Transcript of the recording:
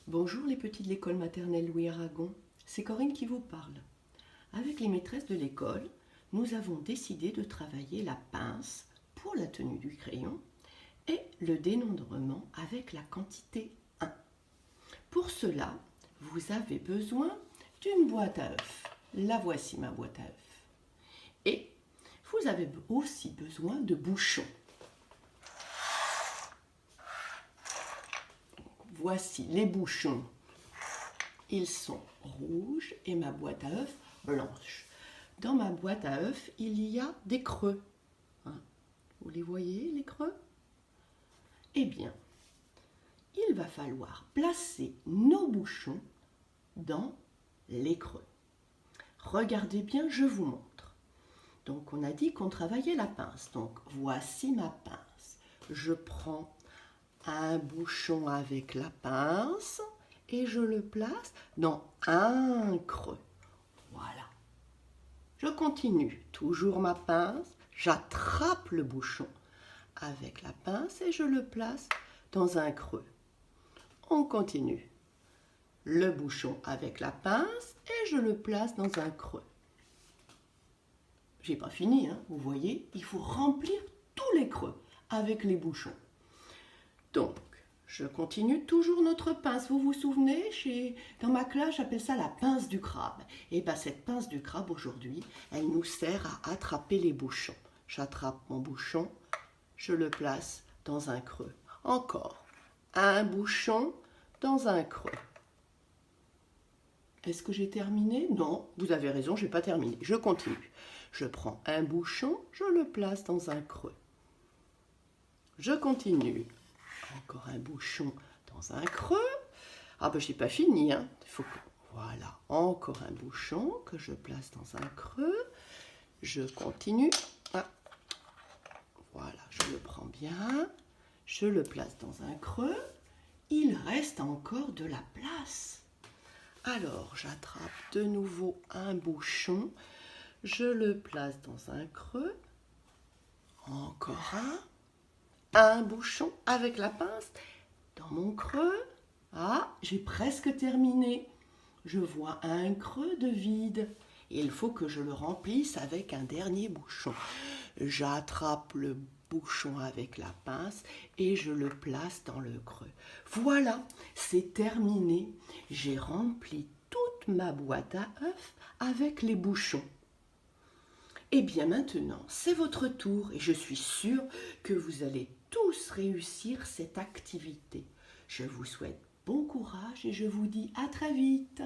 Bonjour les petits de l'école maternelle Louis Aragon, c'est Corinne qui vous parle. Avec les maîtresses de l'école, nous avons décidé de travailler la pince pour la tenue du crayon et le dénombrement avec la quantité 1. Pour cela, vous avez besoin d'une boîte à œufs. La voici ma boîte à œufs. Et vous avez aussi besoin de bouchons. Voici les bouchons. Ils sont rouges et ma boîte à œufs blanche. Dans ma boîte à œufs, il y a des creux. Vous les voyez, les creux? Eh bien, il va falloir placer nos bouchons dans les creux. Regardez bien, je vous montre. Donc, on a dit qu'on travaillait la pince. Donc, voici ma pince. Je prends un bouchon avec la pince et je le place dans un creux. Voilà. Je continue. Toujours ma pince. J'attrape le bouchon avec la pince et je le place dans un creux. On continue. Le bouchon avec la pince et je le place dans un creux. J'ai pas fini, hein, vous voyez, il faut remplir tous les creux avec les bouchons. Donc, je continue toujours notre pince. Vous vous souvenez, dans ma classe, j'appelle ça la pince du crabe. Et bien, cette pince du crabe, aujourd'hui, elle nous sert à attraper les bouchons. J'attrape mon bouchon, je le place dans un creux. Encore, un bouchon dans un creux. Est-ce que j'ai terminé? Non, vous avez raison, je n'ai pas terminé. Je continue. Je prends un bouchon, je le place dans un creux. Je continue. Encore un bouchon dans un creux. Ah ben, j'ai pas fini, hein. Voilà, encore un bouchon que je place dans un creux. Je continue. Ah. Voilà, je le prends bien. Je le place dans un creux. Il reste encore de la place. Alors, j'attrape de nouveau un bouchon. Je le place dans un creux. Encore un bouchon avec la pince dans mon creux. Ah, j'ai presque terminé. Je vois un creux de vide. Il faut que je le remplisse avec un dernier bouchon. J'attrape le bouchon avec la pince et je le place dans le creux. Voilà, c'est terminé. J'ai rempli toute ma boîte à œufs avec les bouchons. Et bien maintenant, c'est votre tour et je suis sûre que vous allez tous réussir cette activité. Je vous souhaite bon courage et je vous dis à très vite.